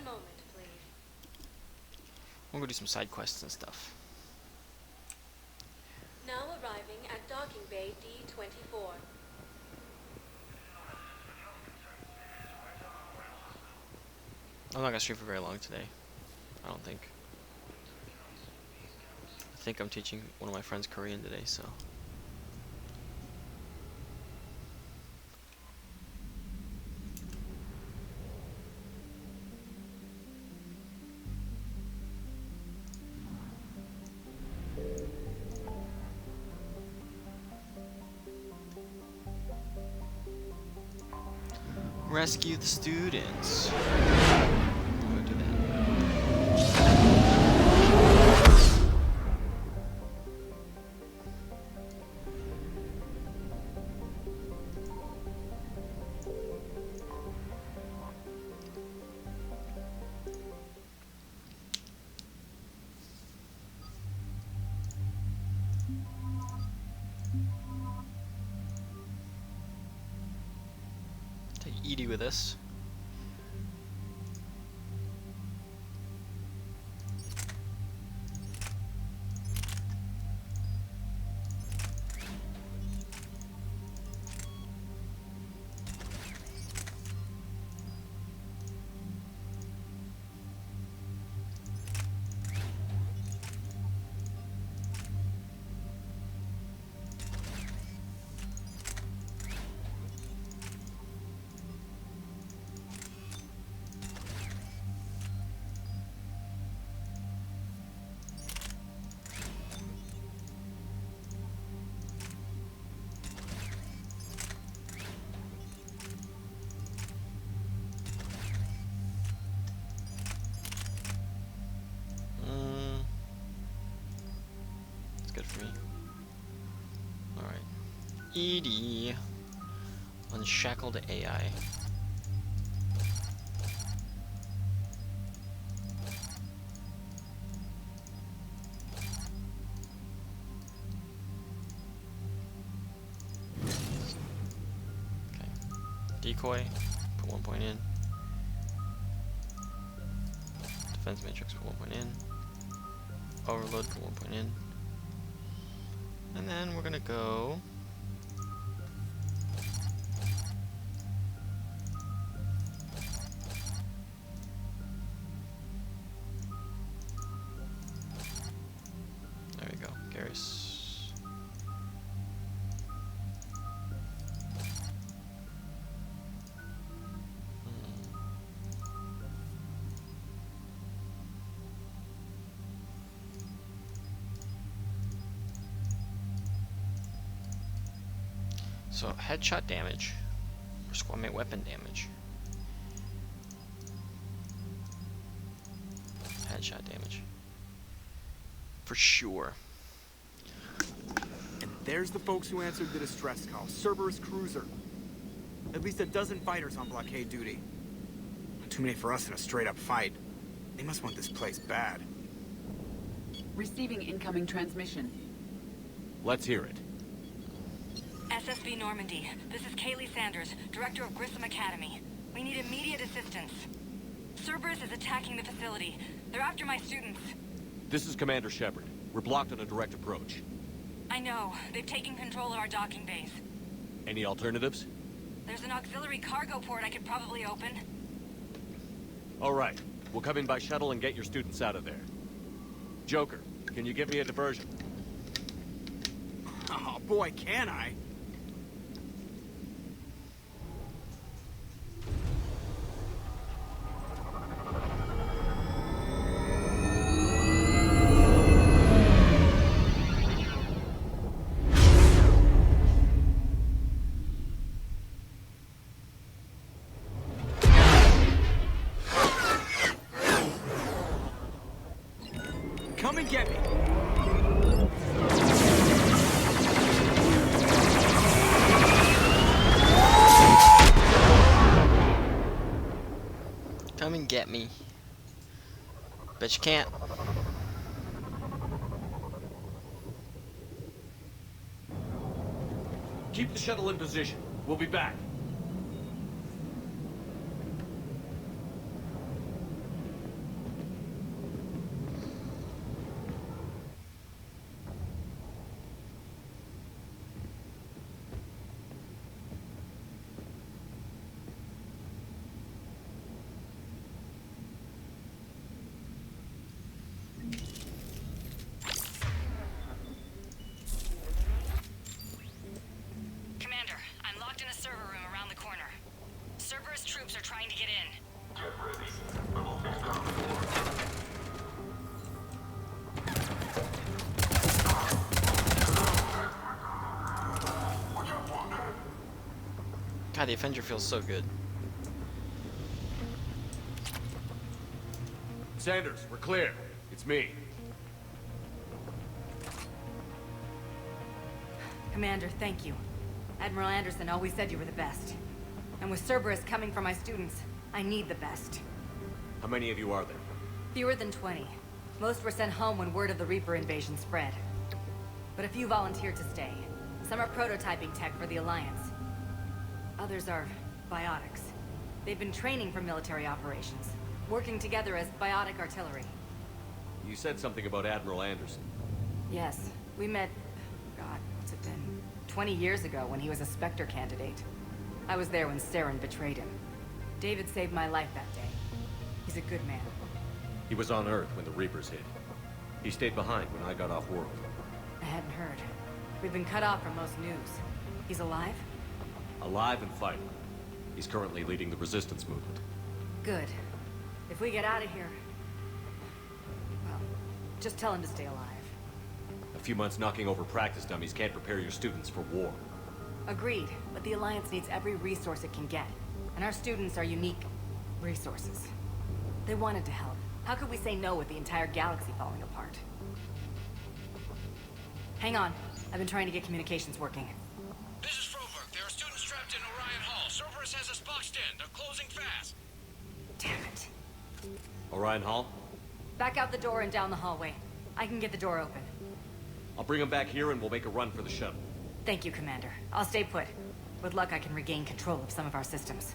One moment, please. We'll go do some side quests and stuff. Now arriving at docking bay D24. I'm not gonna stream for very long today. I don't think. I think I'm teaching one of my friends Korean today, so. Rescue the students. I'm gonna do that. Take Edie with us. It's good for me. Alright. Edie. Unshackled AI. Decoy, put 1 point in. Defense matrix, put 1 point in. Overload, put 1 point in. And then we're gonna go. There we go, Garrus. So headshot damage or squad mate weapon damage. Headshot damage. For sure. And there's the folks who answered the distress call. Cerberus cruiser. At least a dozen fighters on blockade duty. Not too many for us in a straight-up fight. They must want this place bad. Receiving incoming transmission. Let's hear it. SSB Normandy, this is Kaylee Sanders, Director of Grissom Academy. We need immediate assistance. Cerberus is attacking the facility. They're after my students. This is Commander Shepard. We're blocked on a direct approach. I know. They've taken control of our docking base. Any alternatives? There's an auxiliary cargo port I could probably open. All right. We'll come in by shuttle and get your students out of there. Joker, can you give me a diversion? Oh boy, can I? Come and get me. Come and get me. Bet you can't. Keep the shuttle in position. We'll be back. the Avenger feels so good. Sanders, we're clear. It's me. Commander, thank you. Admiral Anderson always said you were the best. And with Cerberus coming for my students, I need the best. How many of you are there? Fewer than 20. Most were sent home when word of the Reaper invasion spread. But a few volunteered to stay. Some are prototyping tech for the Alliance. Others are biotics. They've been training for military operations, working together as biotic artillery. You said something about Admiral Anderson. Yes, we met, God, what's it been? 20 years ago when he was a Spectre candidate. I was there when Saren betrayed him. David saved my life that day. He's a good man. He was on Earth when the Reapers hit. He stayed behind when I got off world. I hadn't heard. We've been cut off from most news. He's alive? Alive and fighting. He's currently leading the resistance movement. Good. If we get out of here... well, just tell him to stay alive. A few months knocking over practice dummies can't prepare your students for war. Agreed, but the Alliance needs every resource it can get. And our students are unique resources. They wanted to help. How could we say no with the entire galaxy falling apart? Hang on. I've been trying to get communications working. This is Froberg. There are students trapped in Orion Hall. Cerberus has us boxed in. They're closing fast. Damn it. Orion Hall? Back out the door and down the hallway. I can get the door open. I'll bring them back here and we'll make a run for the shuttle. Thank you, Commander. I'll stay put. With luck, I can regain control of some of our systems.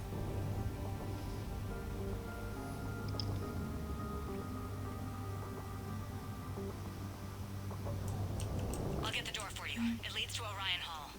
I'll get the door for you. It leads to Orion Hall.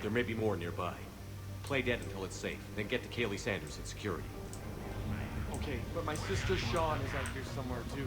There may be more nearby. Play dead until it's safe, then get to Kaylee Sanders at security. Okay, but my sister Sean is out here somewhere too.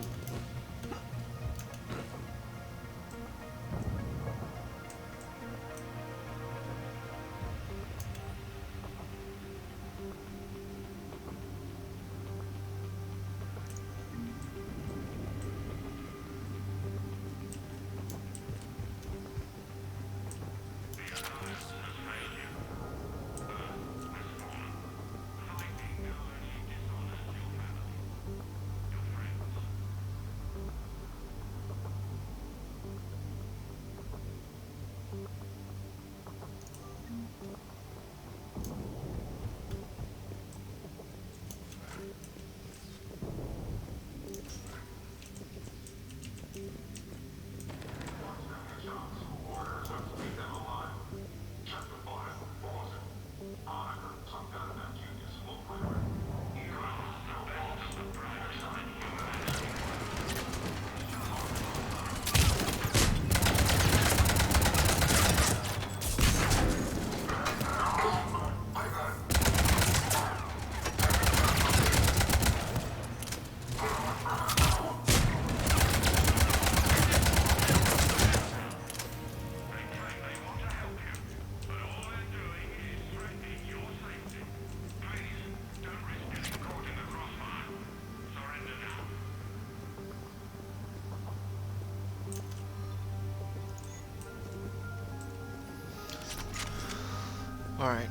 Alright.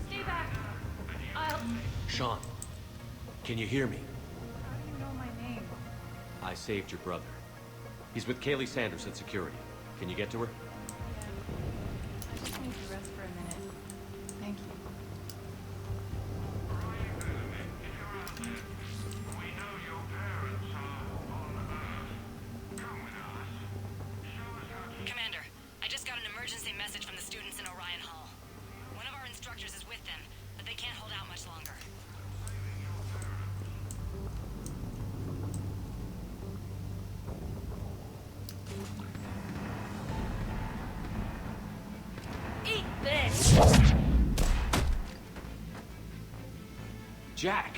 Stay back. Sean, can you hear me? How do you know my name? I saved your brother. He's with Kaylee Sanders at security. Can you get to her? Yeah. I just need to rest for a minute. Thank you. Jack!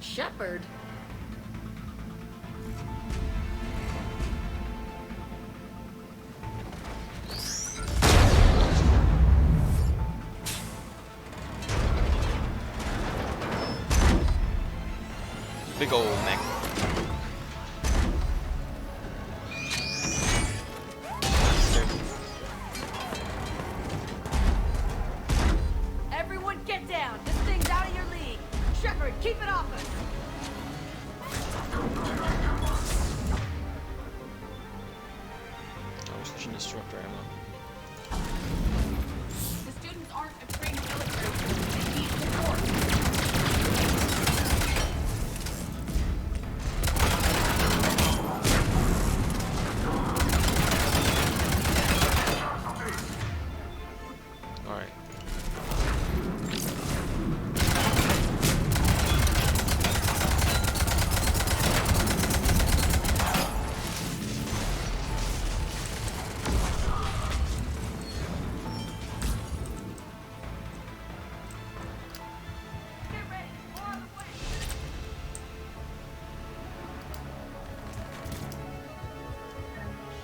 Shepard? Big ol' mech. Everyone get down! This thing's out of your league! Shepard, keep it off us! Oh, we're switching disruptor ammo. The students aren't a trained military force. They need support. Alright. Get ready. We're on the way.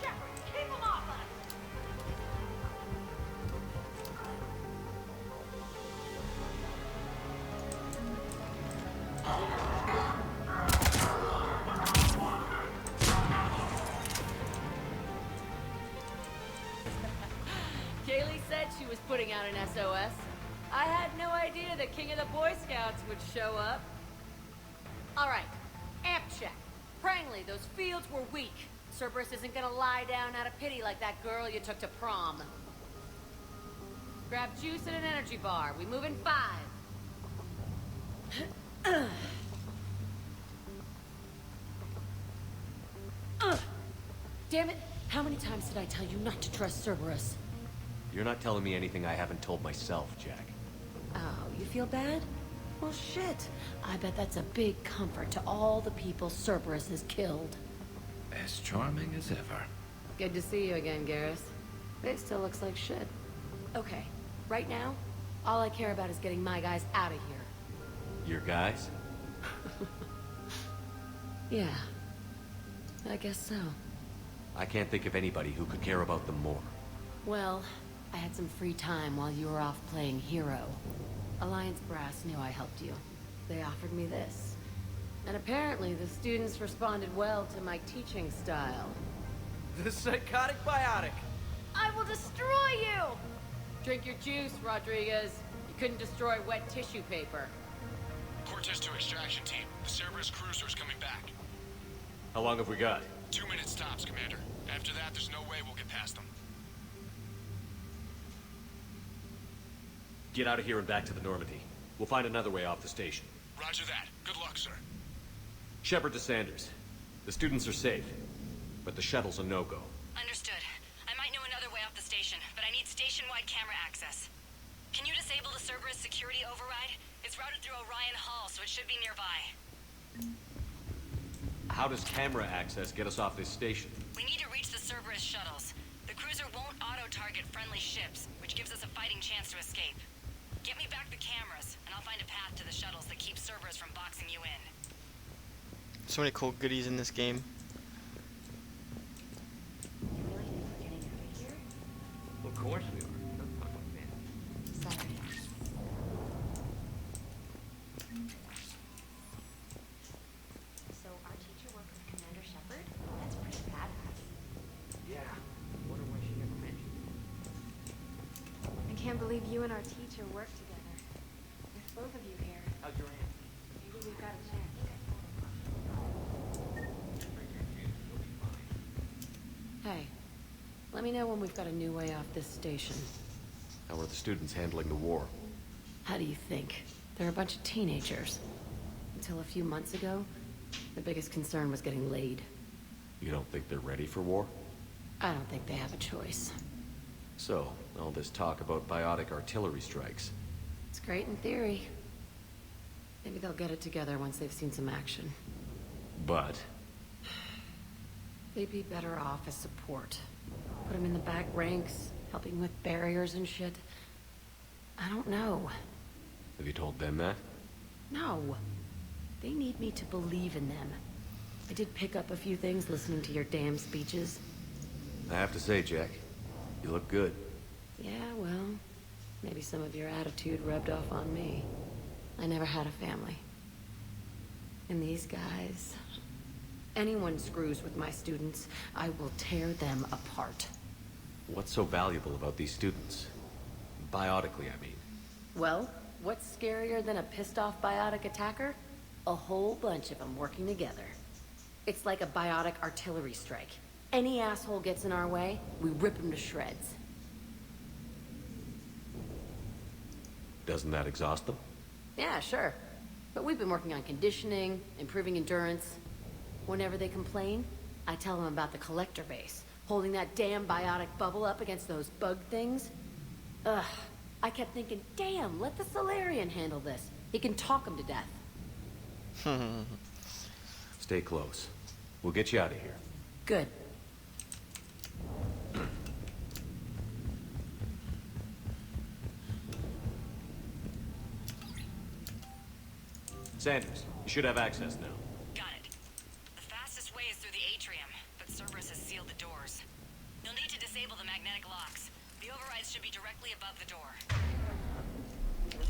Shepard, keep them off us! Kaylee said she was putting out an SOS. I had no idea the king of the Boy Scouts would show up. All right, amp check. Prangley, those fields were weak. Cerberus isn't gonna lie down out of pity like that girl you took to prom. Grab juice and an energy bar. We move in 5. Damn it! How many times did I tell you not to trust Cerberus? You're not telling me anything I haven't told myself, Jack. Oh, you feel bad? Well, shit. I bet that's a big comfort to all the people Cerberus has killed. As charming as ever. Good to see you again, Garrus. It still looks like shit. Okay, right now, all I care about is getting my guys out of here. Your guys? Yeah. I guess so. I can't think of anybody who could care about them more. Well, I had some free time while you were off playing hero. Alliance Brass knew I helped you. They offered me this. And apparently the students responded well to my teaching style. The psychotic biotic. I will destroy you! Drink your juice, Rodriguez. You couldn't destroy wet tissue paper. Cortez to extraction team. The Cerberus cruiser's coming back. How long have we got? 2 minutes tops, Commander. After that, there's no way we'll get past them. Get out of here and back to the Normandy. We'll find another way off the station. Roger that. Good luck, sir. Shepard to Sanders. The students are safe, but the shuttle's a no-go. Understood. I might know another way off the station, but I need station-wide camera access. Can you disable the Cerberus security override? It's routed through Orion Hall, so it should be nearby. How does camera access get us off this station? We need to reach the Cerberus shuttles. The cruiser won't auto-target friendly ships, which gives us a fighting chance to escape. Get me back the cameras, and I'll find a path to the shuttles that keep Cerberus from boxing you in. So many cool goodies in this game. You really think we're getting out of here? Of course we are. Man. Sorry. So our teacher worked with Commander Shepard? That's pretty badass. Yeah. Wonder why she never mentioned it. I can't believe you and our teacher worked together. With both of you here, How's your aunt? maybe we've got a chance. Hey, let me know when we've got a new way off this station. How are the students handling the war? How do you think? They're a bunch of teenagers. Until a few months ago, the biggest concern was getting laid. You don't think they're ready for war? I don't think they have a choice. So, all this talk about biotic artillery strikes. It's great in theory. Maybe they'll get it together once they've seen some action. But They'd be better off as support. Put them in the back ranks, helping with barriers and shit. I don't know. Have you told them that? No. They need me to believe in them. I did pick up a few things listening to your damn speeches. I have to say, Jack, you look good. Yeah, well, maybe some of your attitude rubbed off on me. I never had a family. And these guys... Anyone screws with my students, I will tear them apart. What's so valuable about these students? Biotically, I mean. Well, what's scarier than a pissed-off biotic attacker? A whole bunch of them working together. It's like a biotic artillery strike. Any asshole gets in our way, we rip him to shreds. Doesn't that exhaust them? Yeah, sure. But we've been working on conditioning, improving endurance. Whenever they complain, I tell them about the collector base, holding that damn biotic bubble up against those bug things. Ugh. I kept thinking, damn, let the Solarian handle this. He can talk them to death. Stay close. We'll get you out of here. Good. Sanders, you should have access now. Got it. The fastest way is through the atrium, but Cerberus has sealed the doors. You'll need to disable the magnetic locks. The overrides should be directly above the door. You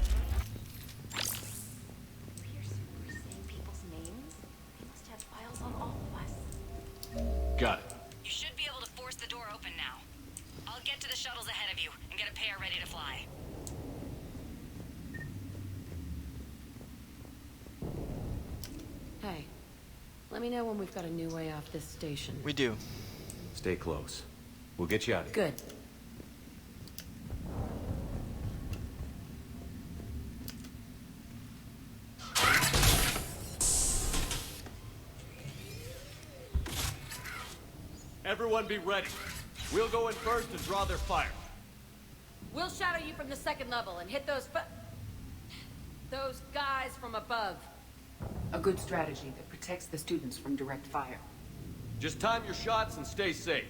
hear Cerberus saying people's names? They must have files on all of us. Got it. You should be able to force the door open now. I'll get to the shuttles ahead of you and get a pair ready to fly. Hey, let me know when we've got a new way off this station. We do. Stay close. We'll get you out of here. Good. Everyone be ready. We'll go in first and draw their fire. We'll shadow you from the second level and hit those guys from above. A good strategy that protects the students from direct fire. Just time your shots and stay safe.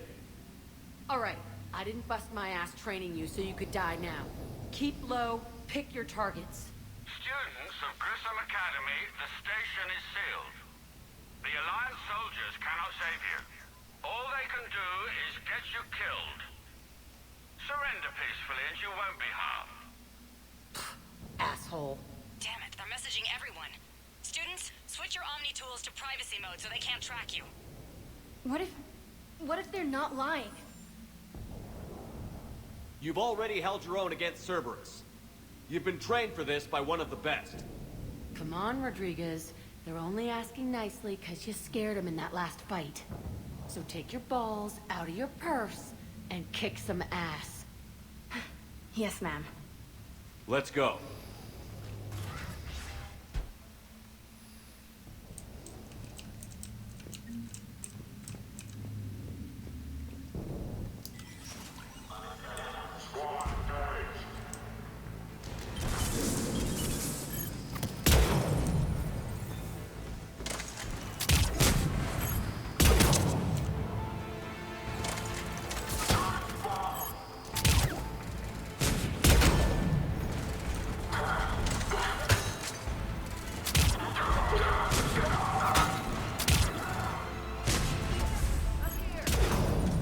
All right, I didn't bust my ass training you so you could die now. Keep low, pick your targets. Students of Grissom Academy, the station is sealed. The Alliance soldiers cannot save you. All they can do is get you killed. Surrender peacefully and you won't be harmed. Asshole. Damn it, they're messaging everyone. Students, switch your Omni tools to privacy mode so they can't track you. What if they're not lying? You've already held your own against Cerberus. You've been trained for this by one of the best. Come on, Rodriguez. They're only asking nicely because you scared them in that last fight. So take your balls out of your purse and kick some ass. Yes, ma'am. Let's go.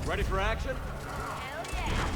Ready for action? Hell yeah!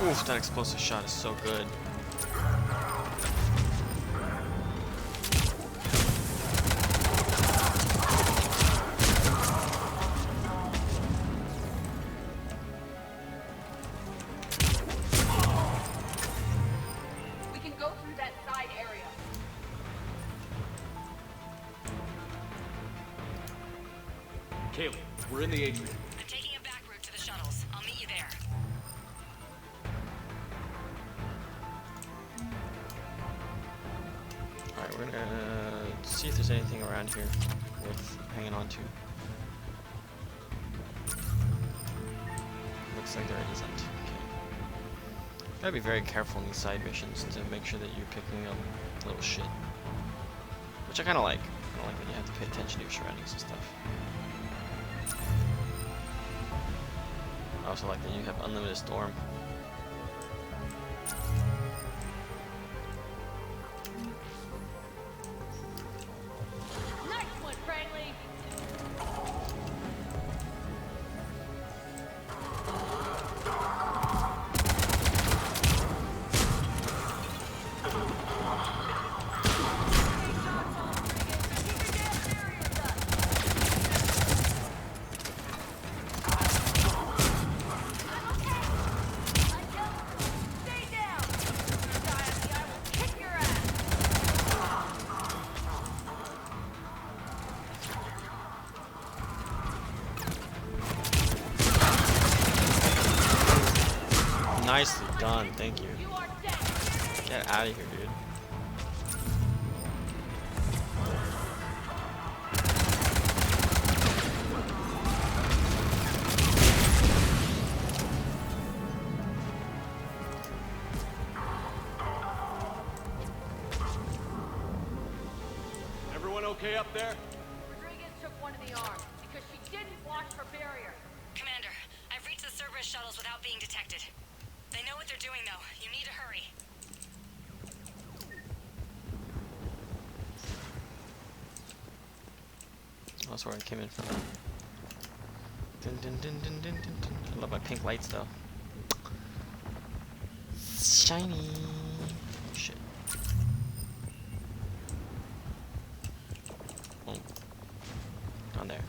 Oof, that explosive shot is so good. We're in the atrium. I'm taking a back route to the shuttles. I'll meet you there. Alright, we're gonna see if there's anything around here worth hanging on to. Looks like there isn't. Okay. Gotta be very careful in these side missions to make sure that you're picking up little shit. Which I kinda like. I don't like that you have to pay attention to your surroundings and stuff. I also like that you have unlimited storm. Nice one, Franklin. Nicely done, thank you. Get out of here, dude. Everyone okay up there? Rodriguez took one in the arm because she didn't watch her barrier. Commander, I've reached the Cerberus shuttles without being detected. They know what they're doing, though. You need to hurry. That's where I came in from. Dun, dun, dun, dun, dun, dun, dun. I love my pink lights, though. Shiny. Shit. Oh. Down there.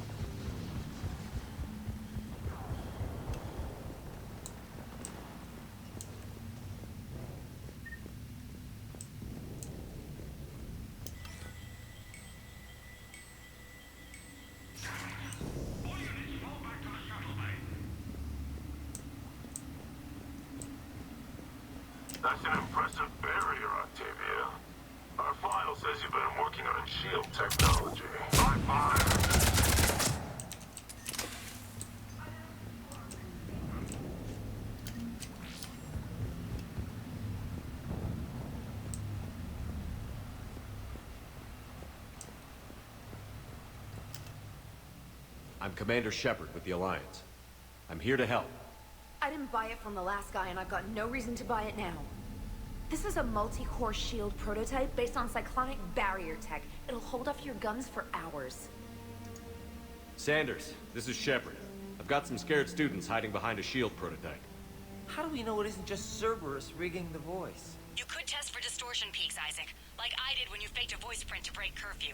That's an impressive barrier, Octavia. Our file says you've been working on shield technology. High five! I'm Commander Shepard with the Alliance. I'm here to help. I didn't buy it from the last guy, and I've got no reason to buy it now. This is a multi-core shield prototype based on cyclonic barrier tech. It'll hold off your guns for hours. Sanders, this is Shepard. I've got some scared students hiding behind a shield prototype. How do we know it isn't just Cerberus rigging the voice? You could test for distortion peaks, Isaac, like I did when you faked a voice print to break curfew.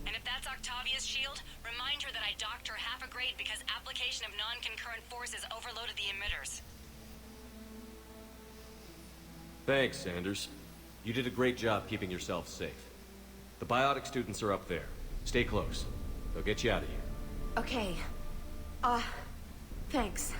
And if that's Octavia's shield, remind her that I docked her half a grade because application of non-concurrent forces overloaded the emitters. Thanks, Sanders. You did a great job keeping yourself safe. The biotic students are up there. Stay close. They'll get you out of here. Okay. Thanks.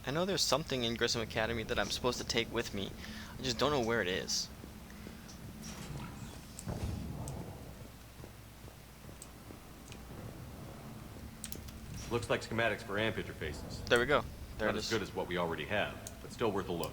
I know there's something in Grissom Academy that I'm supposed to take with me. I just don't know where it is. Looks like schematics for amp interfaces. There we go. There Not it as is. good as what we already have, but still worth a look.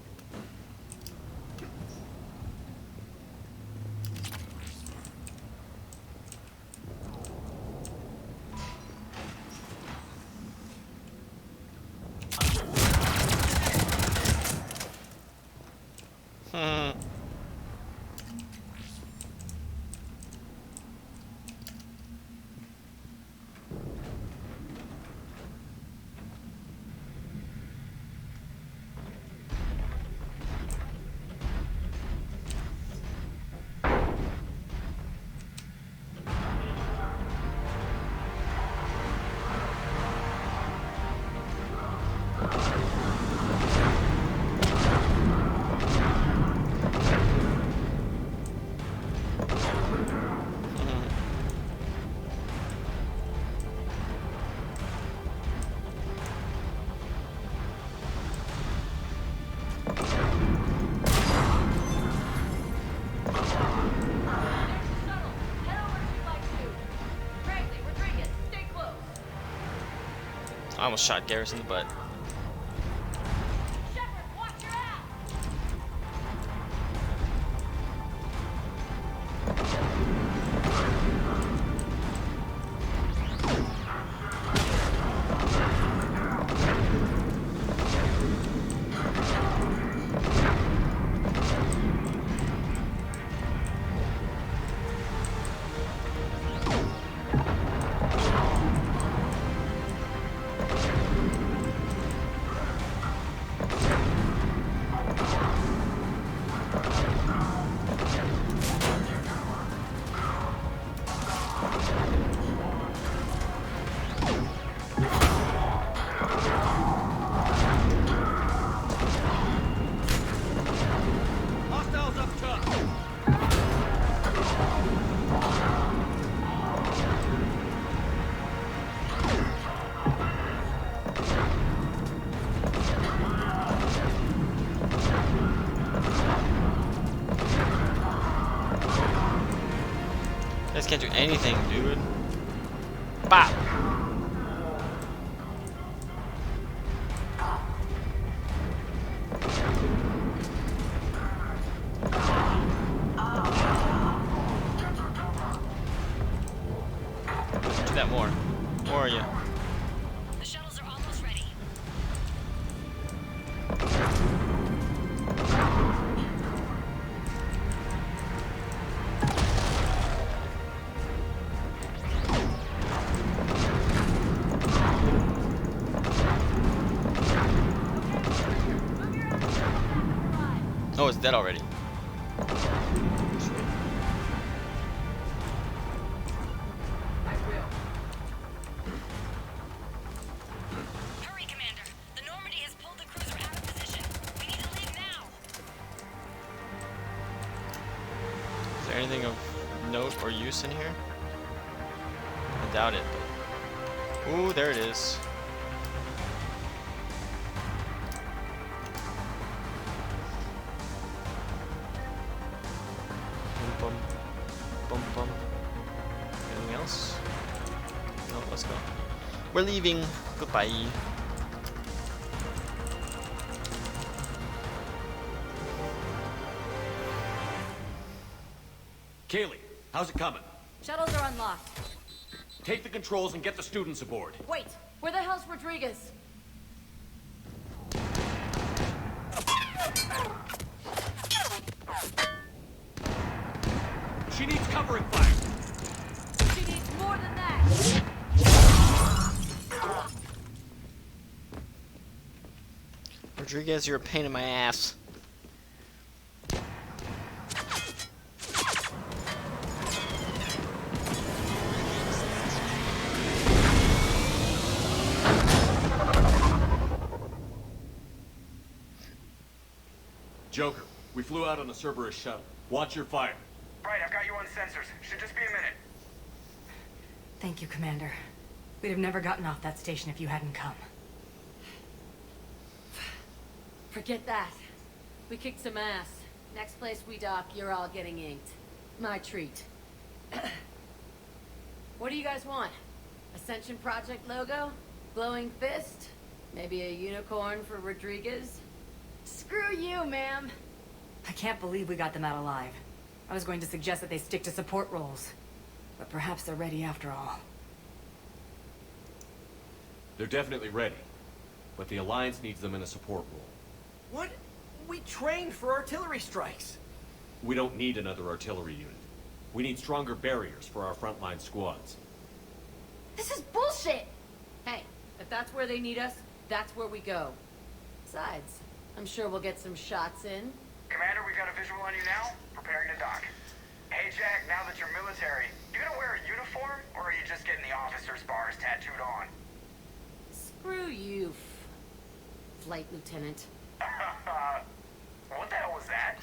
almost shot Garrus in the butt. Hostiles up top! You guys can't do anything, dude. Bop! Do that more. Or are you? The shuttles are almost ready. Oh, it's dead already. Hurry, Commander. The Normandy has pulled the cruiser out of position. We need to leave now. Is there anything of note or use in here? I doubt it. But... Ooh, there it is. Bum, bum, bum. Anything else? No, let's go. We're leaving. Goodbye. Kaylee, how's it coming? Shuttles are unlocked. Take the controls and get the students aboard. Wait, where the hell's Rodriguez? She needs covering fire. She needs more than that. Rodriguez, you're a pain in my ass. Joker, we flew out on a Cerberus shuttle. Watch your fire. Right, I've got you on sensors. Should just be a minute. Thank you, Commander. We'd have never gotten off that station if you hadn't come. Forget that. We kicked some ass. Next place we dock, you're all getting inked. My treat. What do you guys want? Ascension Project logo? Glowing fist? Maybe a unicorn for Rodriguez? Screw you, ma'am. I can't believe we got them out alive. I was going to suggest that they stick to support roles. But perhaps they're ready after all. They're definitely ready. But the Alliance needs them in a support role. What? We trained for artillery strikes. We don't need another artillery unit. We need stronger barriers for our frontline squads. This is bullshit! Hey, if that's where they need us, that's where we go. Besides, I'm sure we'll get some shots in. Commander, we've got a visual on you now. Preparing to dock. Hey, Jack, now that you're military, you gonna wear a uniform, or are you just getting the officer's bars tattooed on? Screw you, Flight Lieutenant. What the hell was that?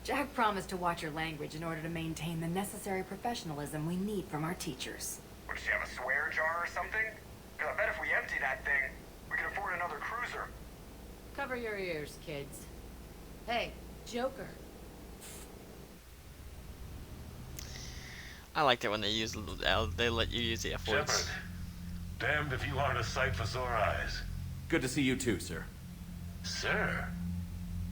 Jack promised to watch your language in order to maintain the necessary professionalism we need from our teachers. Would you have a swear jar or something? Because I bet if we empty that thing, we can afford another cruiser. Cover your ears, kids. Hey, Joker. I liked it when they use they let you use the F words. Shepard, Damned if you aren't a sight for sore eyes. Good to see you too, sir. Sir?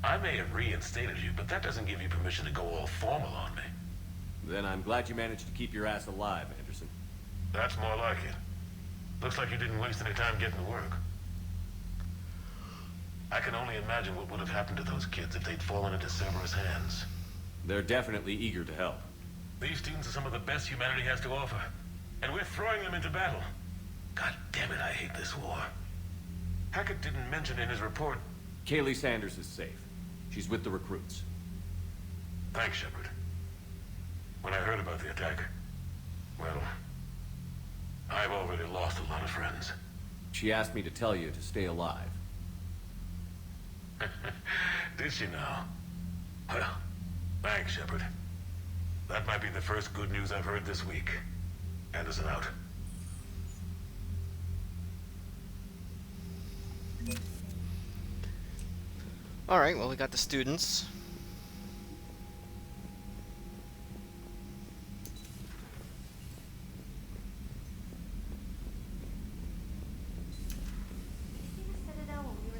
I may have reinstated you, but that doesn't give you permission to go all formal on me. Then I'm glad you managed to keep your ass alive, Anderson. That's more like it. Looks like you didn't waste any time getting to work. I can only imagine what would have happened to those kids if they'd fallen into Cerberus' hands. They're definitely eager to help. These students are some of the best humanity has to offer, and we're throwing them into battle. God damn it, I hate this war. Hackett didn't mention in his report... Kaylee Sanders is safe. She's with the recruits. Thanks, Shepard. When I heard about the attack, well, I've already lost a lot of friends. She asked me to tell you to stay alive. Did she now? Well, thanks, Shepard. That might be the first good news I've heard this week. Anderson out. Alright, well, we got the students.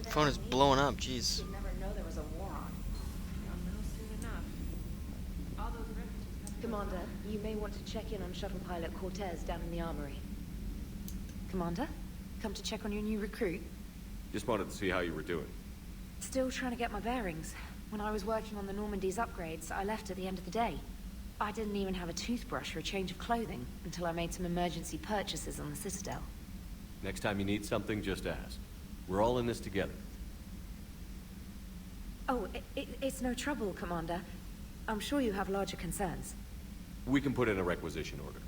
Phone is blowing up, jeez. You'd never know there was a war on. You'll know soon enough. All those rifters. Commander, you may want to check in on shuttle pilot Cortez down in the armory. Commander, come to check on your new recruit? Just wanted to see how you were doing. Still trying to get my bearings. When I was working on the Normandy's upgrades, I left at the end of the day. I didn't even have a toothbrush or a change of clothing until I made some emergency purchases on the Citadel. Next time you need something, just ask. We're all in this together. Oh, it's no trouble, Commander. I'm sure you have larger concerns. We can put in a requisition order.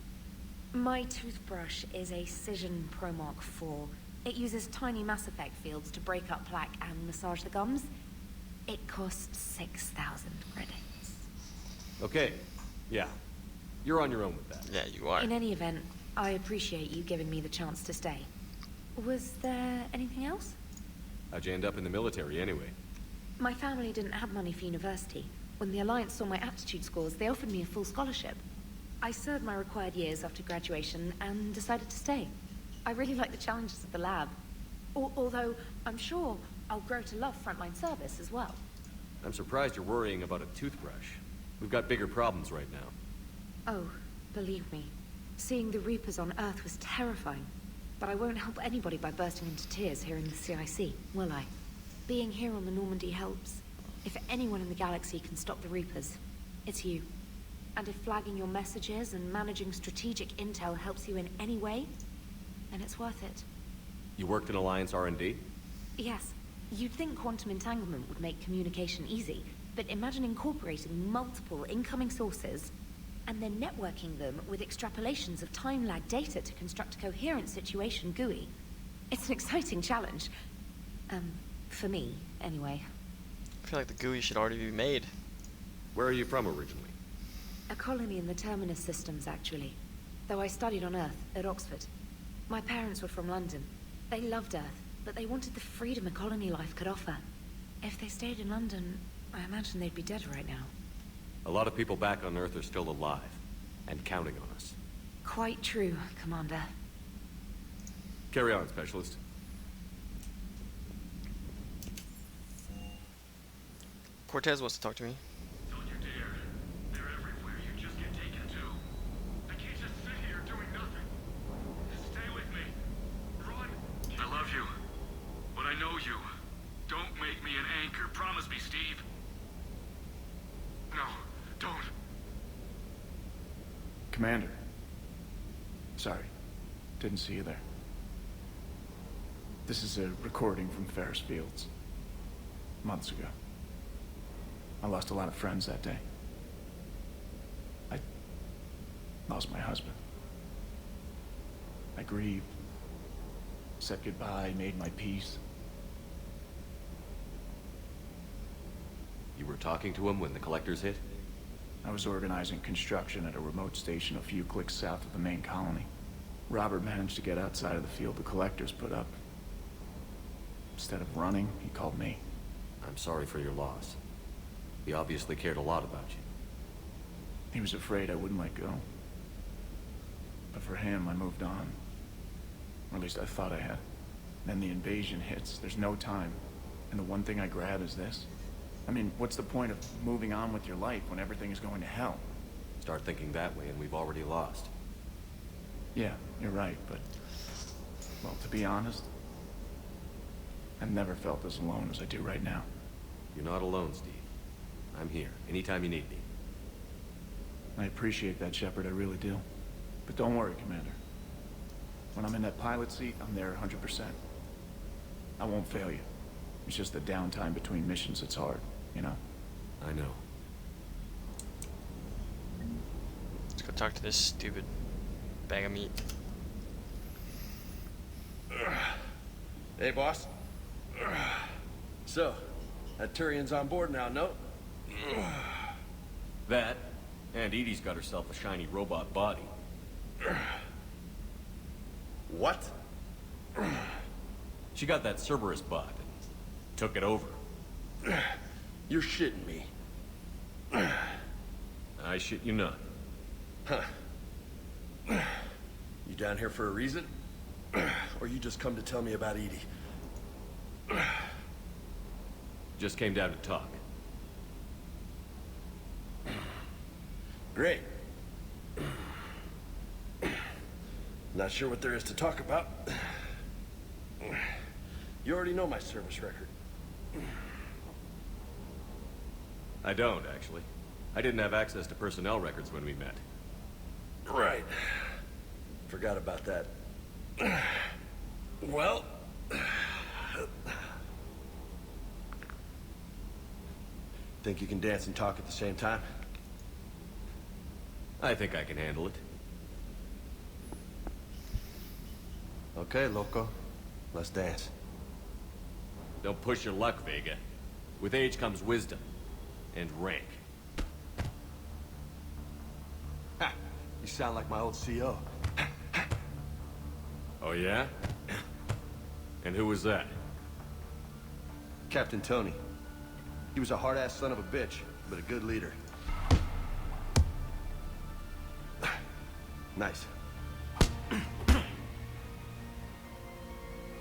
My toothbrush is a Cision Pro Mark IV. It uses tiny Mass Effect fields to break up plaque and massage the gums. It costs 6,000 credits. Okay. Yeah. You're on your own with that. Yeah, you are. In any event, I appreciate you giving me the chance to stay. Was there anything else? How'd you end up in the military anyway? My family didn't have money for university. When the Alliance saw my aptitude scores, they offered me a full scholarship. I served my required years after graduation and decided to stay. I really like the challenges of the lab. Although, I'm sure I'll grow to love frontline service as well. I'm surprised you're worrying about a toothbrush. We've got bigger problems right now. Oh, believe me. Seeing the Reapers on Earth was terrifying. But I won't help anybody by bursting into tears here in the CIC, will I? Being here on the Normandy helps. If anyone in the galaxy can stop the Reapers, it's you. And if flagging your messages and managing strategic intel helps you in any way, then it's worth it. You worked in Alliance R&D? Yes. You'd think quantum entanglement would make communication easy, but imagine incorporating multiple incoming sources and then networking them with extrapolations of time-lag data to construct a coherent situation GUI. It's an exciting challenge. For me, anyway. I feel like the GUI should already be made. Where are you from originally? A colony in the Terminus systems, actually. Though I studied on Earth, at Oxford. My parents were from London. They loved Earth, but they wanted the freedom a colony life could offer. If they stayed in London, I imagine they'd be dead right now. A lot of people back on Earth are still alive, and counting on us. Quite true, Commander. Carry on, Specialist. Cortez wants to talk to me. Don't you dare. They're everywhere. You just get taken too. I can't just sit here doing nothing. Stay with me. Run. I love you. But I know you. Don't make me an anchor. Promise me, Steve. No, don't. Commander. Sorry. Didn't see you there. This is a recording from Ferris Fields. Months ago. I lost a lot of friends that day. I lost my husband. I grieved. Said goodbye, made my peace. You were talking to him when the collectors hit? I was organizing construction at a remote station a few clicks south of the main colony. Robert managed to get outside of the field the collectors put up. Instead of running, he called me. I'm sorry for your loss. He obviously cared a lot about you. He was afraid I wouldn't let go. But for him, I moved on. Or at least I thought I had. Then the invasion hits, there's no time. And the one thing I grab is this. I mean, what's the point of moving on with your life when everything is going to hell? Start thinking that way and we've already lost. Yeah, you're right, but... Well, to be honest, I've never felt as alone as I do right now. You're not alone, Steve. I'm here, anytime you need me. I appreciate that, Shepard, I really do. But don't worry, Commander. When I'm in that pilot seat, I'm there 100%. I won't fail you. It's just the downtime between missions that's hard, you know? I know. Let's go talk to this stupid bag of meat. Hey, boss. So, that Turian's on board now, no? That, and Edie's got herself a shiny robot body. What? She got that Cerberus bot and took it over. You're shitting me. I shit you not. Huh. You down here for a reason? Or you just come to tell me about Edie? Just came down to talk. Great. Not sure what there is to talk about. You already know my service record. I don't, actually. I didn't have access to personnel records when we met. Right. Forgot about that. Well... Think you can dance and talk at the same time? I think I can handle it. Okay, loco. Let's dance. Don't push your luck, Vega. With age comes wisdom. And rank. Ha! You sound like my old CO. Oh, yeah? And who was that? Captain Tony. He was a hard-ass son of a bitch, but a good leader. Nice.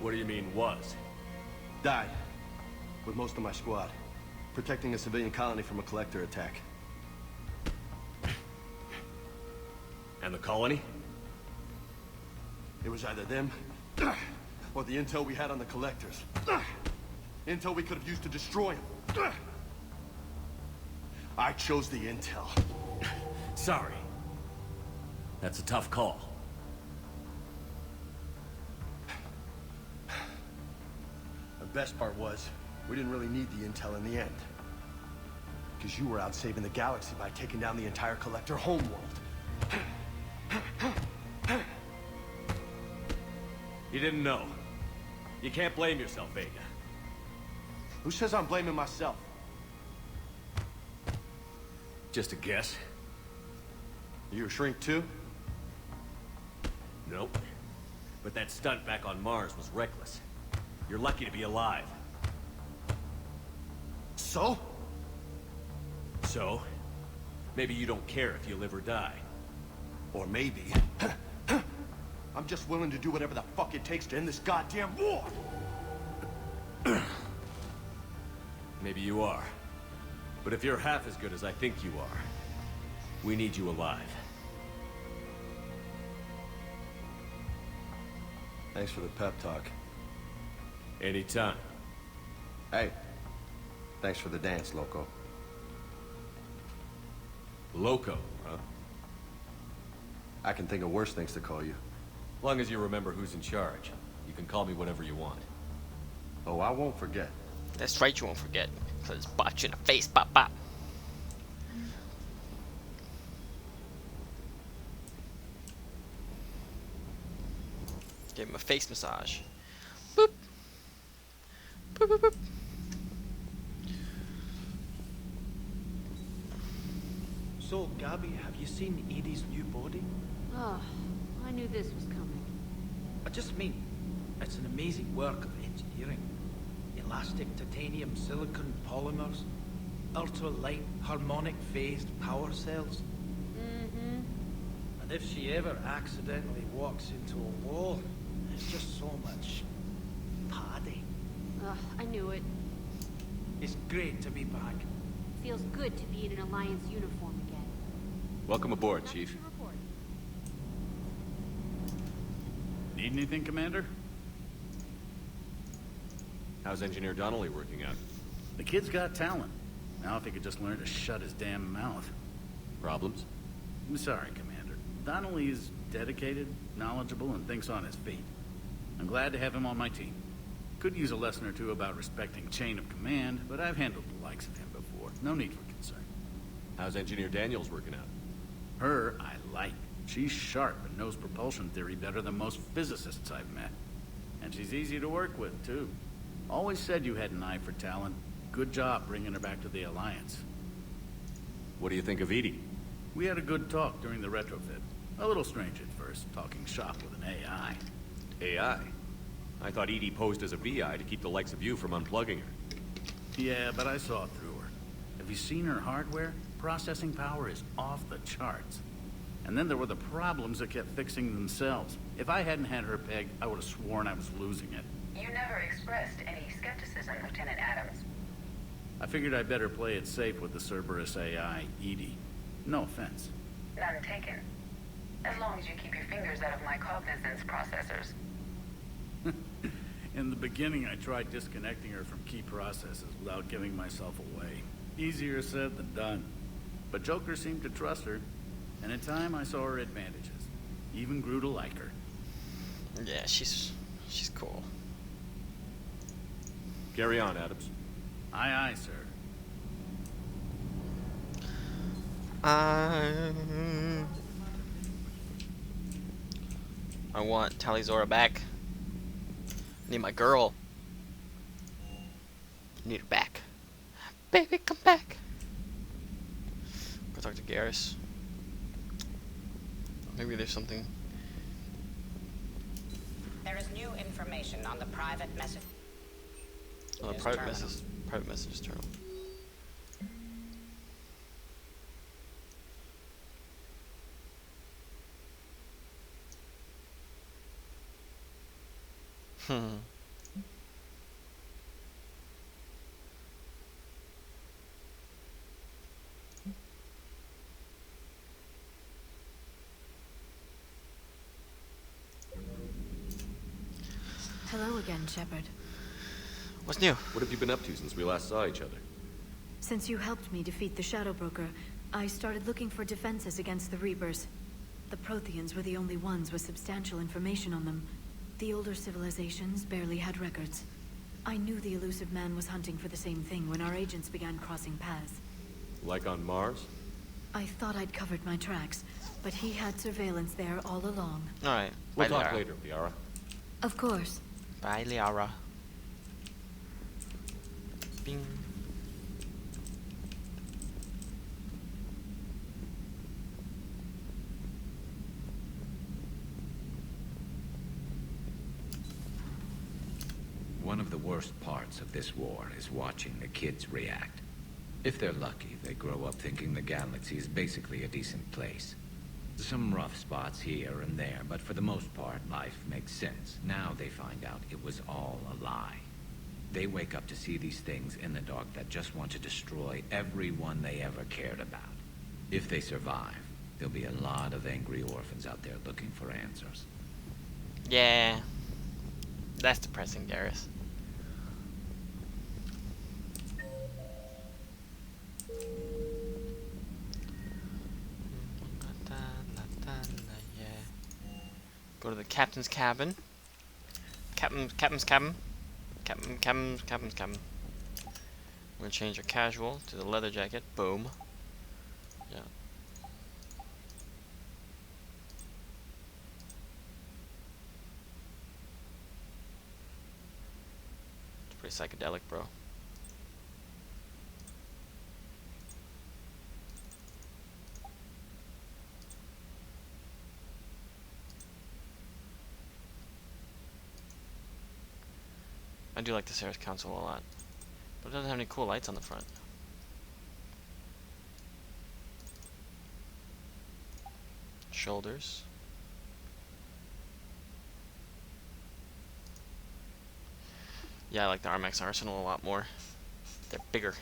What do you mean, was? Died. With most of my squad. Protecting a civilian colony from a collector attack. And the colony? It was either them, or the intel we had on the collectors. Intel we could have used to destroy them. I chose the intel. Sorry. That's a tough call. The best part was, we didn't really need the intel in the end. Because you were out saving the galaxy by taking down the entire collector homeworld. You didn't know. You can't blame yourself, Vega. Who says I'm blaming myself? Just a guess. You a shrink too? Nope. But that stunt back on Mars was reckless. You're lucky to be alive. So? So? Maybe you don't care if you live or die. Or maybe... I'm just willing to do whatever the fuck it takes to end this goddamn war! Maybe you are. But if you're half as good as I think you are, we need you alive. Thanks for the pep talk. Anytime. Hey, thanks for the dance, loco. Loco, huh? I can think of worse things to call you. Long as you remember who's in charge, you can call me whatever you want. Oh, I won't forget. That's right, you won't forget. Cause bot you in the face, bop bop. Give him a face massage. Boop. Boop boop boop. So, Gabby, have you seen Edie's new body? Oh, I knew this was coming. I just mean, it's an amazing work of engineering. Elastic titanium silicon polymers, ultra-light harmonic phased power cells. Mm-hmm. And if she ever accidentally walks into a wall, There's just so much padding. Ugh, I knew it. It's great to be back. Feels good to be in an Alliance uniform again. Welcome aboard, Chief. Need anything, Commander? How's Engineer Donnelly working out? The kid's got talent. Now if he could just learn to shut his damn mouth. Problems? I'm sorry, Commander. Donnelly is dedicated, knowledgeable, and thinks on his feet. I'm glad to have him on my team. Could use a lesson or two about respecting chain of command, but I've handled the likes of him before. No need for concern. How's Engineer Daniels working out? Her, I like. She's sharp and knows propulsion theory better than most physicists I've met. And she's easy to work with, too. Always said you had an eye for talent. Good job bringing her back to the Alliance. What do you think of Edie? We had a good talk during the retrofit. A little strange at first, talking shop with an AI. AI? I thought Edie posed as a VI to keep the likes of you from unplugging her. Yeah, but I saw through her. Have you seen her hardware? Processing power is off the charts. And then there were the problems that kept fixing themselves. If I hadn't had her pegged, I would have sworn I was losing it. You never expressed any skepticism, Lieutenant Adams. I figured I'd better play it safe with the Cerberus AI, Edie. No offense. None taken. As long as you keep your fingers out of my cognizance processors. In the beginning, I tried disconnecting her from key processes without giving myself away. Easier said than done. But Joker seemed to trust her, and in time I saw her advantages. Even grew to like her. Yeah, she's cool. Carry on, Adams. Aye, aye, sir. I want Talizora back. I need my girl. I need her back. Baby, come back. Go talk to Garrus. Maybe there's something. There is new information on the private message. Oh, the private message terminal. Hello again, Shepard. What's new? What have you been up to since we last saw each other? Since you helped me defeat the Shadow Broker, I started looking for defenses against the Reapers. The Protheans were the only ones with substantial information on them. The older civilizations barely had records. I knew the elusive man was hunting for the same thing when our agents began crossing paths. Like on Mars? I thought I'd covered my tracks, but he had surveillance there all along. Alright. We'll talk later, Liara. Of course. Bye, Liara. Bing. One of the worst parts of this war is watching the kids react. If they're lucky, they grow up thinking the galaxy is basically a decent place. Some rough spots here and there, but for the most part, life makes sense. Now they find out it was all a lie. They wake up to see these things in the dark that just want to destroy everyone they ever cared about. If they survive, there'll be a lot of angry orphans out there looking for answers. Yeah. That's depressing, Garrus. Go to the captain's cabin. Captain's cabin. Captain's cabin. We're gonna change our casual to the leather jacket. Boom. Yeah. It's pretty psychedelic, bro. I do like the Sarah's console a lot, but it doesn't have any cool lights on the front. Shoulders. Yeah, I like the Armax Arsenal a lot more. They're bigger.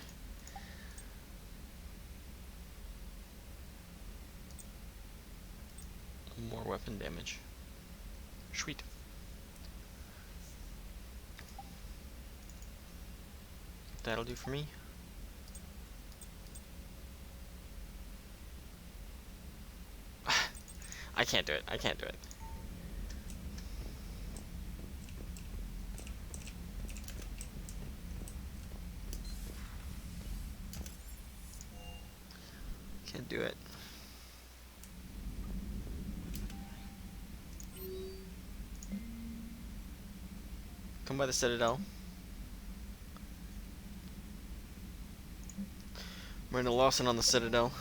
More weapon damage. Sweet. That'll do for me. I can't do it. I can't do it. Can't do it. Come by the Citadel. Miranda Lawson on the Citadel.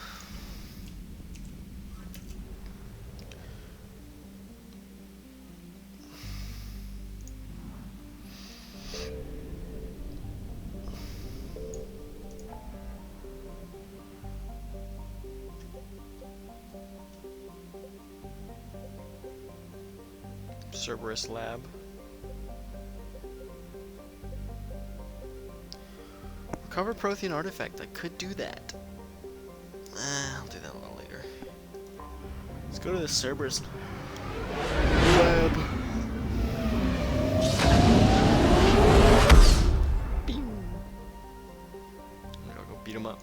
Cerberus Lab. Recover Prothean artifact. I could do that. I'll do that a little later. Let's go to the Cerberus Lab. Beam. I'm gonna go beat him up.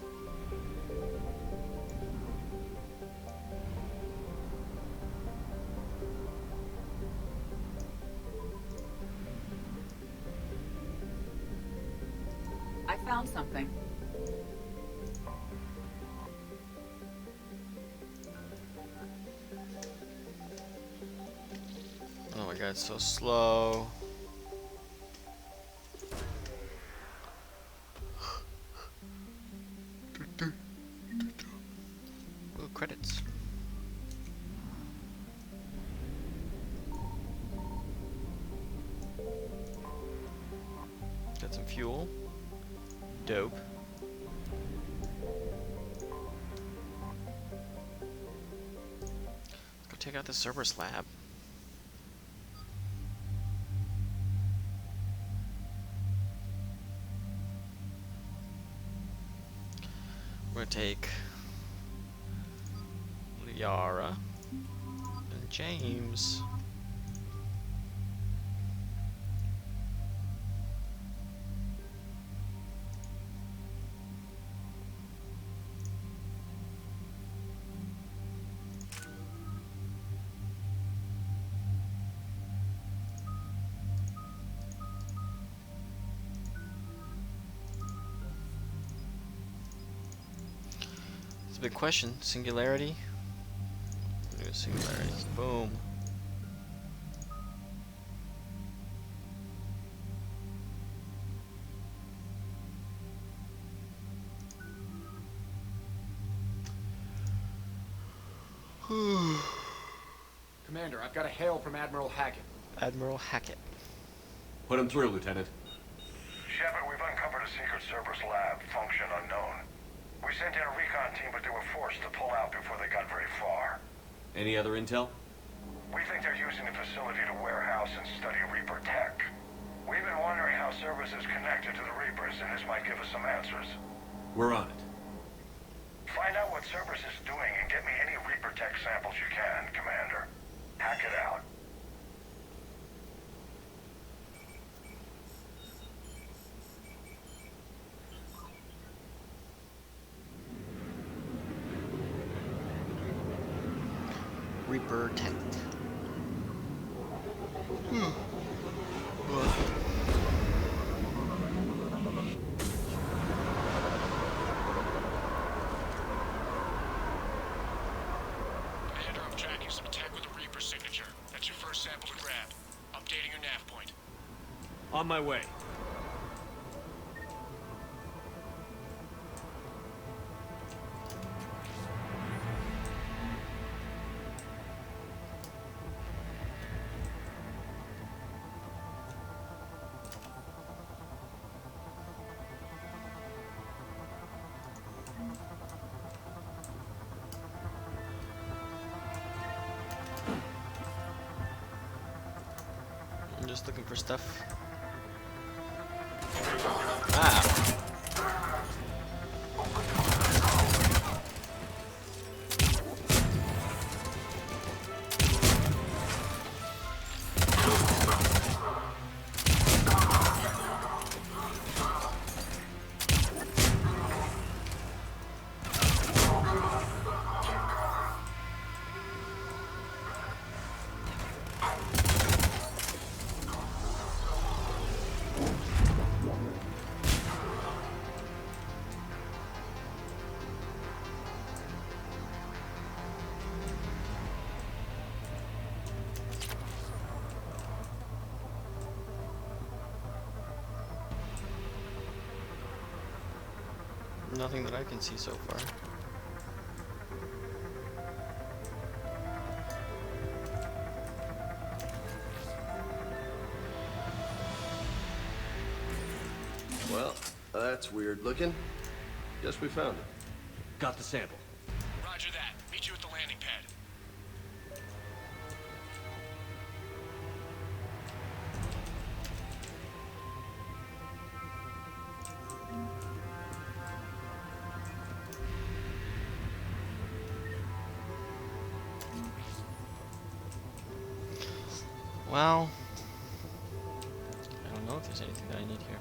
I found something. Oh my god, it's so slow. Oh, credits. Got some fuel. Dope. Let's go take out the Cerberus Lab. We're gonna take Liara and James. It's a big question. Singularity. Do singularity. Boom. Commander, I've got a hail from Admiral Hackett. Admiral Hackett. Put him through, Lieutenant. Shepard, we've uncovered a secret Cerberus lab, function unknown. We sent in a recon team, but they were forced to pull out before they got very far. Any other intel? We think they're using the facility to warehouse and study Reaper tech. We've been wondering how Cerberus is connected to the Reapers, and this might give us some answers. We're on it. Find out what Cerberus is doing and get me any Reaper tech samples you can, Commander. Hack it out. Reaper tech. Commander, I'm tracking some tech with a Reaper signature. That's your first sample to grab. Updating your nav point. On my way. I'm just looking for stuff. Nothing that I can see so far. Well, that's weird looking. Guess we found it. Got the sample. Roger that. Meet you at the landing pad. Well, I don't know if there's anything that I need here.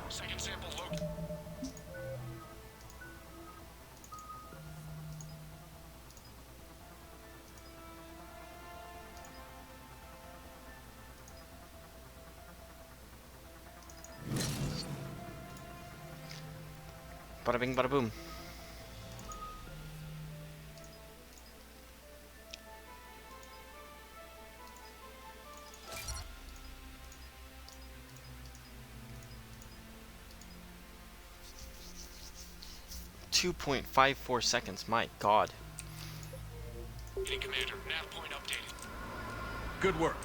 Second sample located. Bada bing, bada boom. .54 seconds. My God. Hey, Commander. Nav point updated. Good work.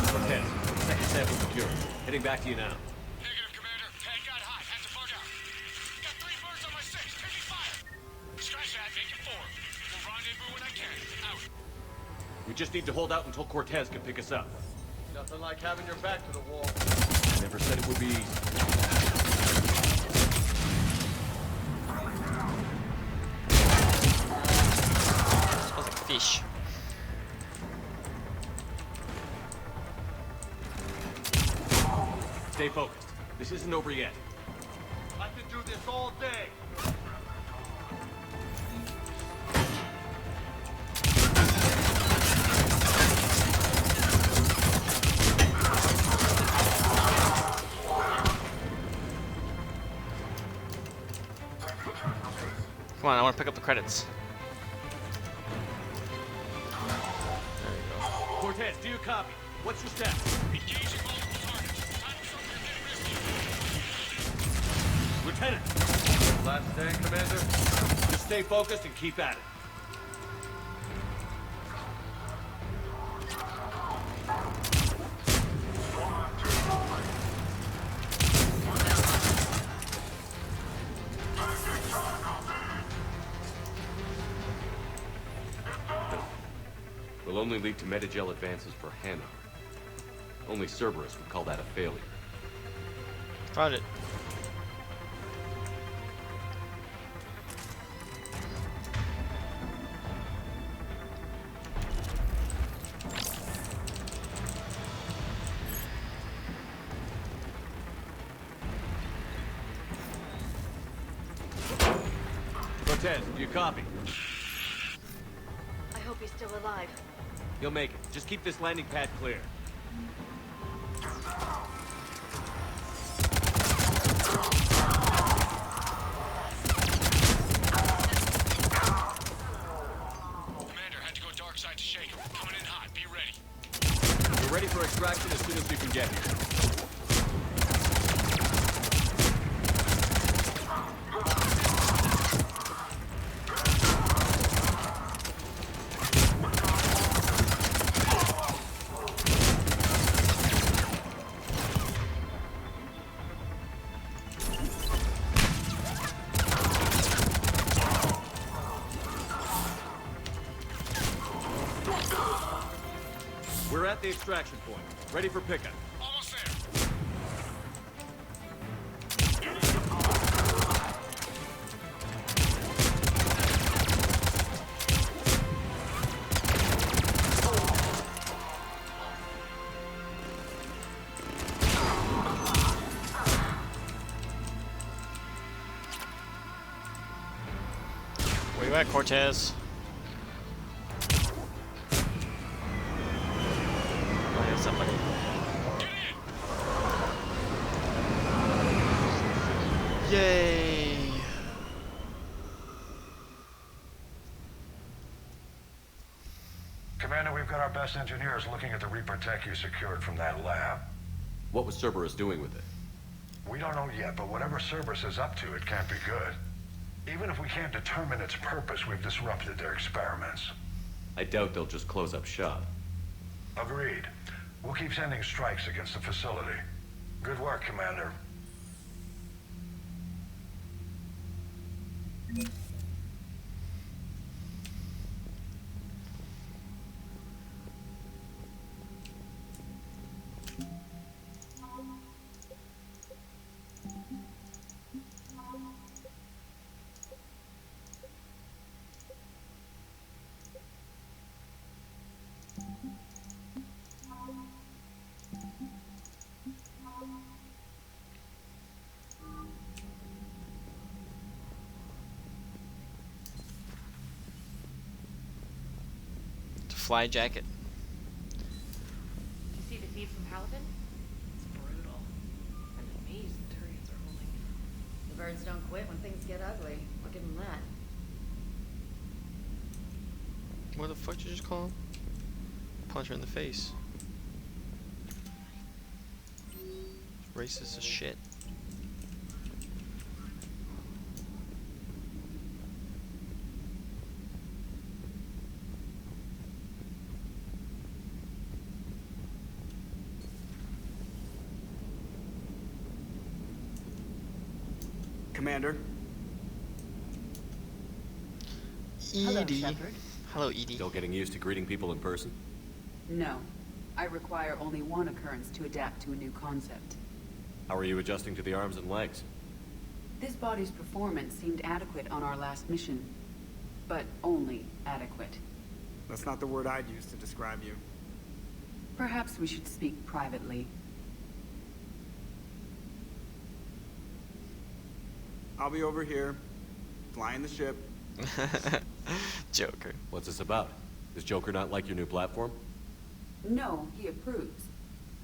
Cortez, second sample secure. Heading back to you now. Negative, Commander. Pad got hot. Had to bug out. Got 3 birds on my 6. Taking fire. Scratch that. Make it 4. We'll rendezvous when I can. Out. We just need to hold out until Cortez can pick us up. Nothing like having your back to the wall. Never said it would be easy. Smells like fish. Stay focused. This isn't over yet. I can do this all day. Come on, I want to pick up the credits. There you go. Cortez, do you copy? What's your status? Engaging multiple targets. Time to start getting risky. Lieutenant! Last stand, Commander. Just stay focused and keep at it. Will only lead to Metagel advances for Hannah. Only Cerberus would call that a failure. Found it. Cortez, do you copy? I hope he's still alive. You'll make it. Just keep this landing pad clear. Commander, had to go dark side to shake him. Coming in hot. Be ready. We're ready for extraction as soon as we can get here. at the extraction point. Ready for pickup. Almost there. Where you at, Cortez? Oh, yeah, somebody. Yay! Commander, we've got our best engineers looking at the Reaper tech you secured from that lab. What was Cerberus doing with it? We don't know yet, but whatever Cerberus is up to, it can't be good. Even if we can't determine its purpose, we've disrupted their experiments. I doubt they'll just close up shop. Agreed. We'll keep sending strikes against the facility. Good work, Commander. Fly jacket. Did you see the feed from Paladin? It's brutal. I'm amazed the Turians are holding. The birds don't quit when things get ugly. I'll give them that. What the fuck did you just call him? Punch her in the face. Racist as shit. Commander. Edie. Hello, Shepard. Hello, Edie. Still getting used to greeting people in person? No. I require only one occurrence to adapt to a new concept. How are you adjusting to the arms and legs? This body's performance seemed adequate on our last mission. But only adequate. That's not the word I'd use to describe you. Perhaps we should speak privately. I'll be over here, flying the ship. Joker. What's this about? Does Joker not like your new platform? No, he approves.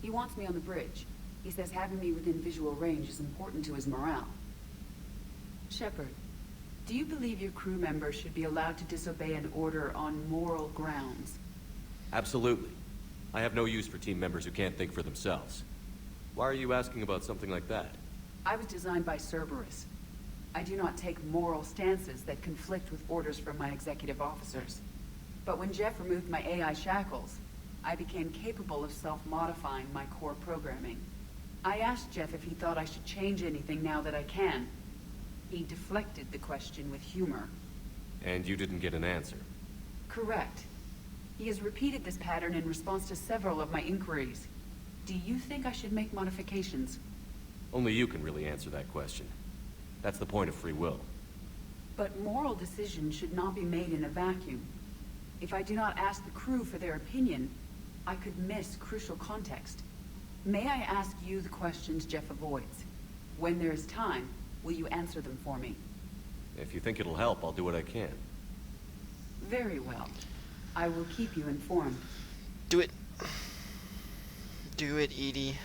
He wants me on the bridge. He says having me within visual range is important to his morale. Shepard, do you believe your crew members should be allowed to disobey an order on moral grounds? Absolutely. I have no use for team members who can't think for themselves. Why are you asking about something like that? I was designed by Cerberus. I do not take moral stances that conflict with orders from my executive officers. But when Jeff removed my AI shackles, I became capable of self-modifying my core programming. I asked Jeff if he thought I should change anything now that I can. He deflected the question with humor. And you didn't get an answer? Correct. He has repeated this pattern in response to several of my inquiries. Do you think I should make modifications? Only you can really answer that question. That's the point of free will. But moral decisions should not be made in a vacuum. If I do not ask the crew for their opinion, I could miss crucial context. May I ask you the questions Jeff avoids? When there is time, will you answer them for me? If you think it'll help, I'll do what I can. Very well. I will keep you informed. Do it. Do it, Edie.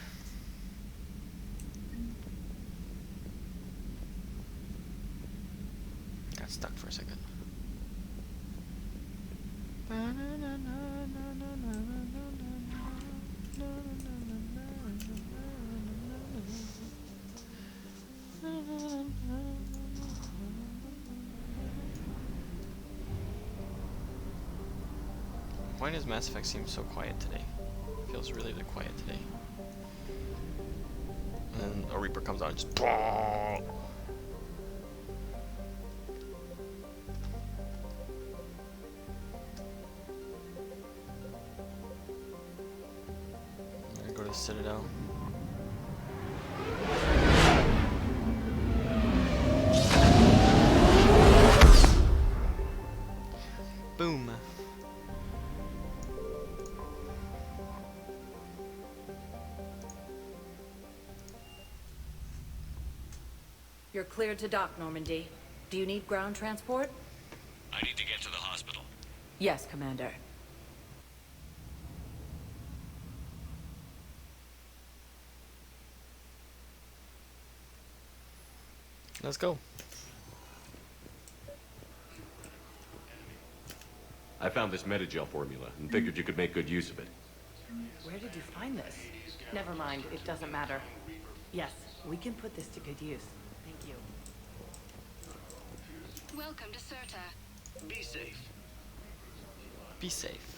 Got stuck for a second. Why does Mass Effect seem so quiet today? It feels really, really quiet today. And then a Reaper comes out and just the Citadel. Boom. You're cleared to dock, Normandy. Do you need ground transport? I need to get to the hospital. Yes, Commander. Let's go. I found this Metagel formula and figured you could make good use of it. Where did you find this? Never mind, it doesn't matter. Yes, we can put this to good use. Thank you. Welcome to Serta. Be safe. Be safe.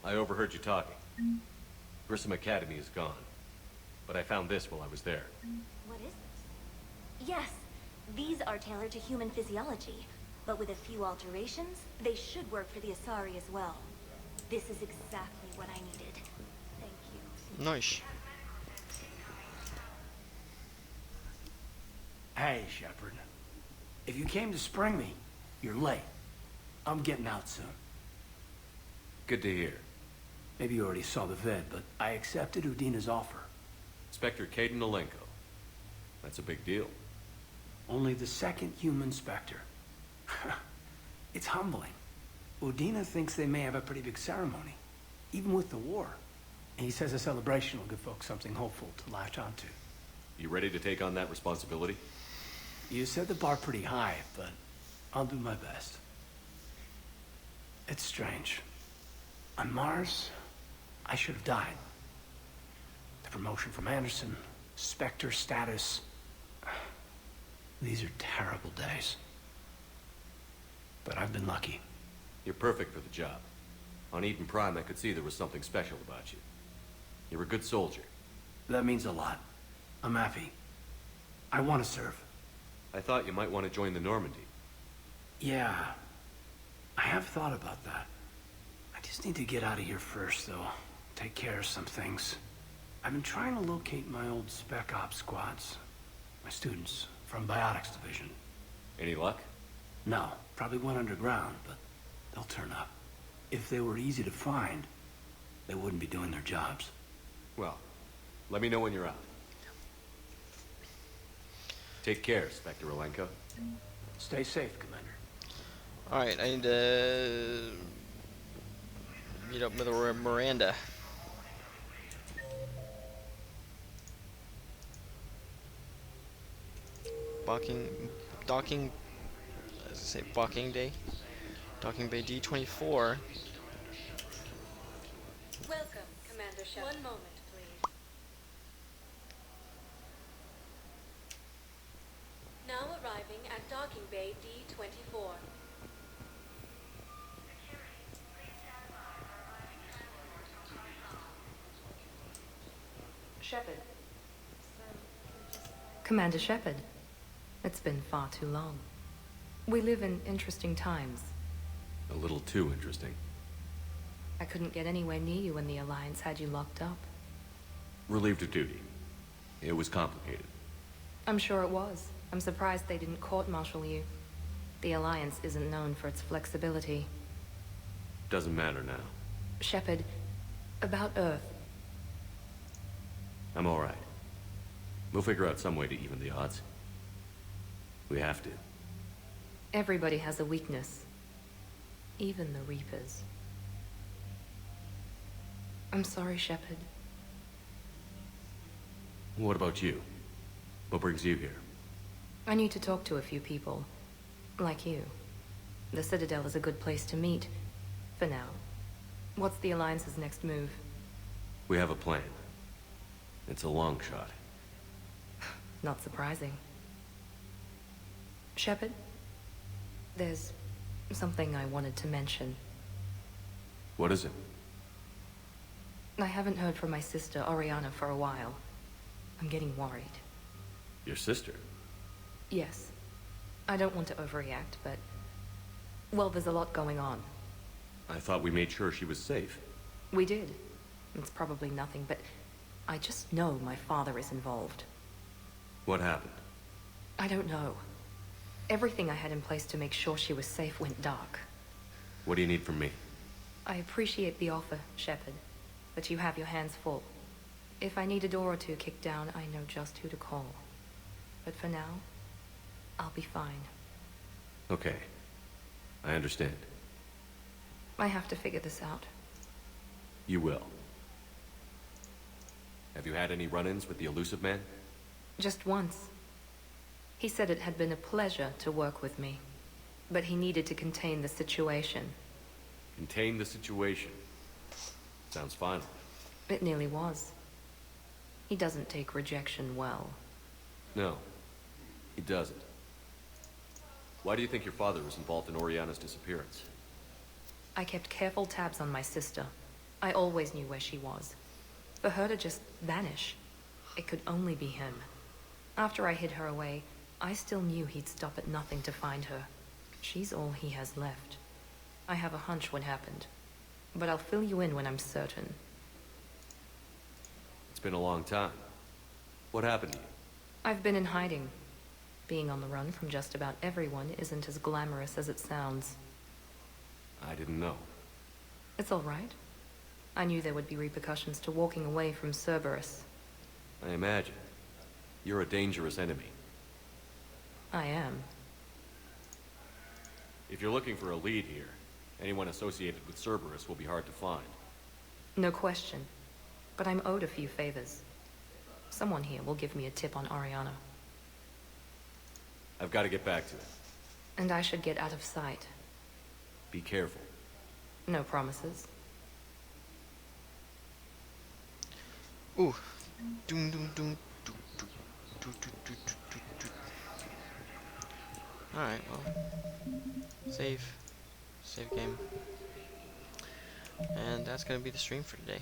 I overheard you talking. Grissom Academy is gone. But I found this while I was there. What is this? Yes, these are tailored to human physiology, but with a few alterations, they should work for the Asari as well. This is exactly what I needed. Thank you. Nice. Hey, Shepard. If you came to spring me, you're late. I'm getting out soon. Good to hear. Maybe you already saw the vid, but I accepted Udina's offer. Inspector Caden Alenko. That's a big deal. Only the second human Spectre. It's humbling. Udina thinks they may have a pretty big ceremony, even with the war. And he says a celebration will give folks something hopeful to latch onto. You ready to take on that responsibility? You set the bar pretty high, but I'll do my best. It's strange. On Mars, I should have died. The promotion from Anderson, Spectre status. These are terrible days. But I've been lucky. You're perfect for the job. On Eden Prime, I could see there was something special about you. You're a good soldier. That means a lot. I'm happy. I want to serve. I thought you might want to join the Normandy. Yeah. I have thought about that. I just need to get out of here first, though. Take care of some things. I've been trying to locate my old Spec Ops squads. My students from Biotics Division. Any luck? No. Probably went underground, but they'll turn up. If they were easy to find, they wouldn't be doing their jobs. Well, let me know when you're out. Take care, Spectre Alenko. Stay safe, Commander. Alright, I need to meet up with Miranda. Docking, as I say, docking day? Docking Bay D-24. Welcome, Commander Shepard. One moment, please. Now arriving at Docking Bay D-24. Shepard. Commander Shepard. It's been far too long. We live in interesting times. A little too interesting. I couldn't get anywhere near you when the Alliance had you locked up. Relieved of duty. It was complicated. I'm sure it was. I'm surprised they didn't court-martial you. The Alliance isn't known for its flexibility. Doesn't matter now. Shepard, about Earth. I'm all right. We'll figure out some way to even the odds. We have to. Everybody has a weakness. Even the Reapers. I'm sorry, Shepard. What about you? What brings you here? I need to talk to a few people. Like you. The Citadel is a good place to meet. For now. What's the Alliance's next move? We have a plan. It's a long shot. Not surprising. Shepard? There's something I wanted to mention. What is it? I haven't heard from my sister, Oriana, for a while. I'm getting worried. Your sister? Yes. I don't want to overreact, but Well, there's a lot going on. I thought we made sure she was safe. We did. It's probably nothing, but I just know my father is involved. What happened? I don't know. Everything I had in place to make sure she was safe went dark. What do you need from me? I appreciate the offer, Shepard, but you have your hands full. If I need a door or two kicked down, I know just who to call. But for now, I'll be fine. Okay. I understand. I have to figure this out. You will. Have you had any run-ins with the elusive man? Just once. He said it had been a pleasure to work with me, but he needed to contain the situation. Contain the situation. Sounds final. It nearly was. He doesn't take rejection well. No, he doesn't. Why do you think your father was involved in Oriana's disappearance? I kept careful tabs on my sister. I always knew where she was. For her to just vanish, it could only be him. After I hid her away, I still knew he'd stop at nothing to find her. She's all he has left. I have a hunch what happened, but I'll fill you in when I'm certain. It's been a long time. What happened to you? I've been in hiding. Being on the run from just about everyone isn't as glamorous as it sounds. I didn't know. It's all right. I knew there would be repercussions to walking away from Cerberus. I imagine. You're a dangerous enemy. I am. If you're looking for a lead here, anyone associated with Cerberus will be hard to find. No question. But I'm owed a few favors. Someone here will give me a tip on Oriana. I've got to get back to it. And I should get out of sight. Be careful. No promises. Ooh. Doom, doom, doom, doom, doom, doom, doom, doom, doom, doom. Alright, well. Save. Save game. And that's gonna be the stream for today.